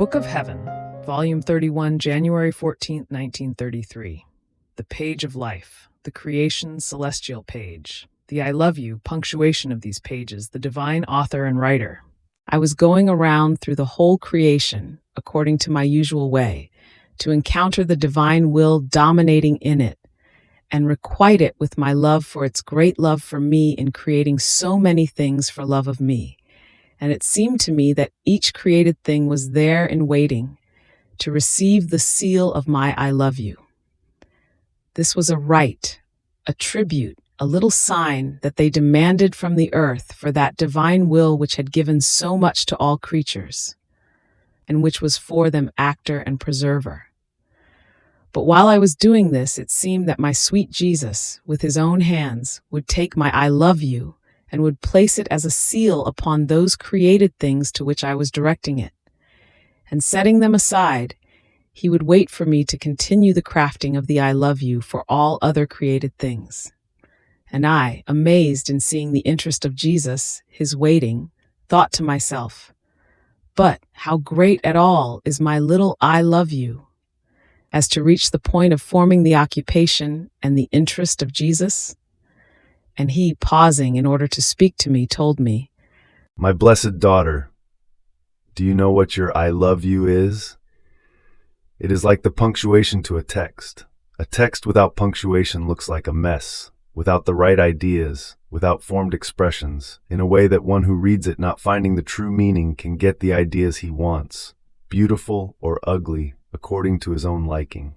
Book of Heaven, Volume 31, January 14th, 1933. The Page of Life, the Creation Celestial Page. The I love you punctuation of these pages, the divine author and writer. I was going around through the whole creation, according to my usual way, to encounter the divine will dominating in it, and requite it with my love for its great love for me in creating so many things for love of me. And it seemed to me that each created thing was there in waiting to receive the seal of my I love you. This was a rite, a tribute, a little sign that they demanded from the earth for that divine will which had given so much to all creatures, and which was for them actor and preserver. But while I was doing this, it seemed that my sweet Jesus, with his own hands, would take my I love you and would place it as a seal upon those created things to which I was directing it. And setting them aside, he would wait for me to continue the crafting of the I love you for all other created things. And I, amazed in seeing the interest of Jesus, his waiting, thought to myself, but how great at all is my little I love you, as to reach the point of forming the occupation and the interest of Jesus? And he, pausing in order to speak to me, told me, "My blessed daughter, do you know what your I love you is? It is like the punctuation to a text. A text without punctuation looks like a mess, without the right ideas, without formed expressions, in a way that one who reads it not finding the true meaning can get the ideas he wants, beautiful or ugly, according to his own liking.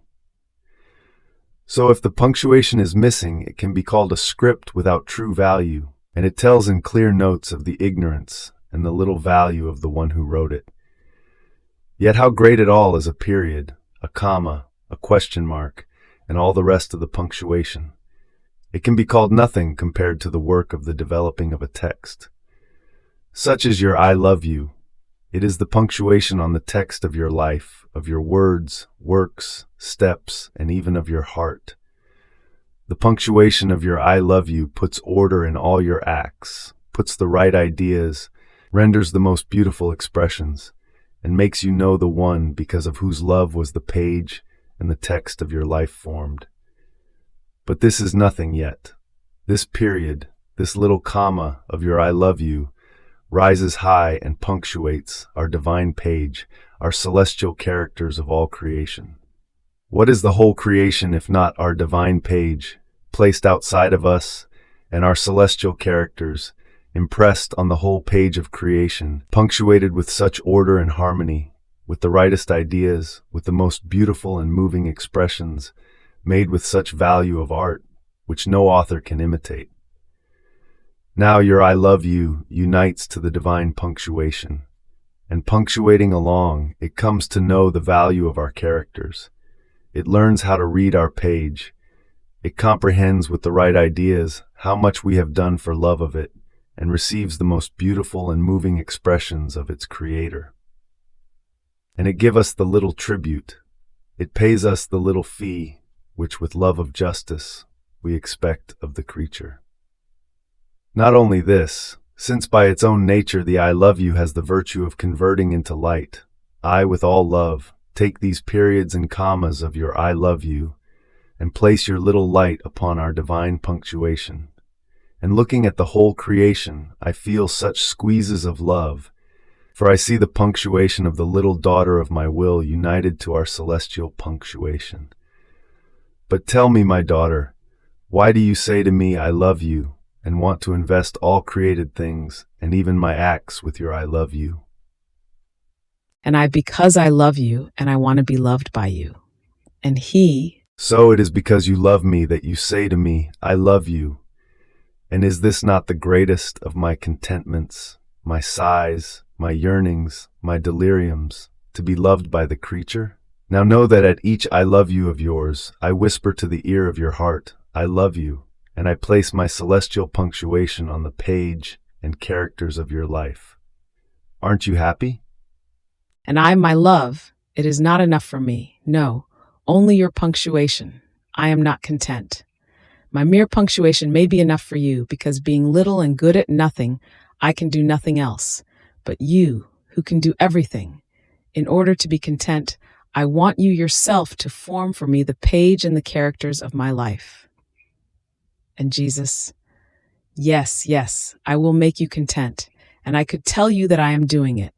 So if the punctuation is missing, it can be called a script without true value, and it tells in clear notes of the ignorance and the little value of the one who wrote it. Yet how great it all is a period, a comma, a question mark, and all the rest of the punctuation. It can be called nothing compared to the work of the developing of a text. Such is your I love you. It is the punctuation on the text of your life, of your words, works, steps, and even of your heart. The punctuation of your I love you puts order in all your acts, puts the right ideas, renders the most beautiful expressions, and makes you know the one because of whose love was the page and the text of your life formed. But this is nothing yet. This period, this little comma of your I love you, rises high and punctuates our divine page, our celestial characters of all creation. What is the whole creation if not our divine page, placed outside of us, and our celestial characters, impressed on the whole page of creation, punctuated with such order and harmony, with the rightest ideas, with the most beautiful and moving expressions, made with such value of art, which no author can imitate. Now your I love you unites to the divine punctuation, and punctuating along, it comes to know the value of our characters. It learns how to read our page. It comprehends with the right ideas how much we have done for love of it, and receives the most beautiful and moving expressions of its creator. And it gives us the little tribute. It pays us the little fee, which with love of justice we expect of the creature. Not only this, since by its own nature the I love you has the virtue of converting into light, I, with all love, take these periods and commas of your I love you and place your little light upon our divine punctuation. And looking at the whole creation, I feel such squeezes of love, for I see the punctuation of the little daughter of my will united to our celestial punctuation. But tell me, my daughter, why do you say to me I love you, and want to invest all created things, and even my acts, with your I love you? And I, because I love you, and I want to be loved by you. And he, so it is because you love me that you say to me, I love you. And is this not the greatest of my contentments, my sighs, my yearnings, my deliriums, to be loved by the creature? Now know that at each I love you of yours, I whisper to the ear of your heart, I love you. And I place my celestial punctuation on the page and characters of your life. Aren't you happy? And I, my love, it is not enough for me. No, only your punctuation. I am not content. My mere punctuation may be enough for you, because being little and good at nothing, I can do nothing else. But you, who can do everything, In order to be content, I want you yourself to form for me the page and the characters of my life. And Jesus, yes, yes, I will make you content, and I could tell you that I am doing it.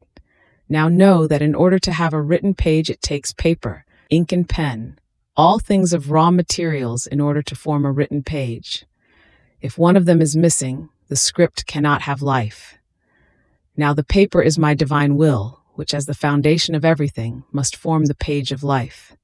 Now know that in order to have a written page, it takes paper, ink, and pen, all things of raw materials in order to form a written page. If one of them is missing, the script cannot have life. Now the paper is my divine will, which as the foundation of everything must form the page of life.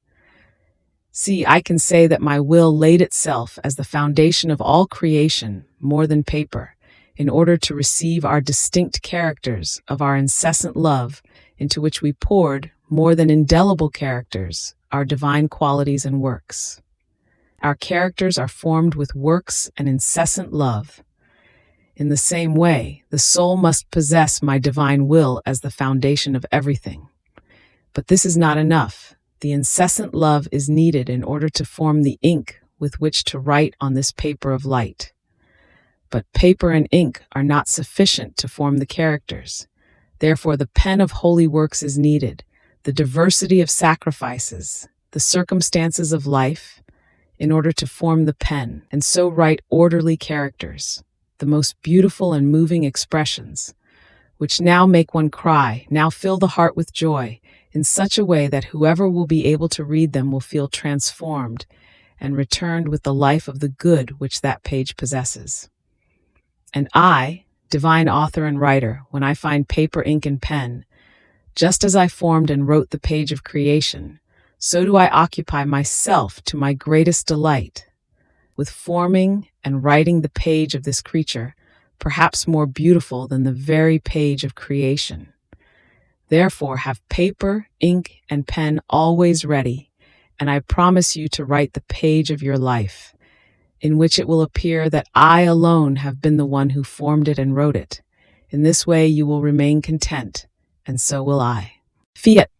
See, I can say that my will laid itself as the foundation of all creation, more than paper, in order to receive our distinct characters of our incessant love, into which we poured, more than indelible characters, our divine qualities and works. Our characters are formed with works and incessant love. In the same way, the soul must possess my divine will as the foundation of everything. But this is not enough. The incessant love is needed in order to form the ink with which to write on this paper of light. But paper and ink are not sufficient to form the characters. Therefore, the pen of holy works is needed, the diversity of sacrifices, the circumstances of life, in order to form the pen and so write orderly characters, the most beautiful and moving expressions, which now make one cry, now fill the heart with joy, in such a way that whoever will be able to read them will feel transformed and returned with the life of the good which that page possesses. And I, divine author and writer, when I find paper, ink, and pen, just as I formed and wrote the page of creation, so do I occupy myself to my greatest delight, with forming and writing the page of this creature, perhaps more beautiful than the very page of creation. Therefore, have paper, ink, and pen always ready, and I promise you to write the page of your life, in which it will appear that I alone have been the one who formed it and wrote it. In this way you will remain content, and so will I. Fiat.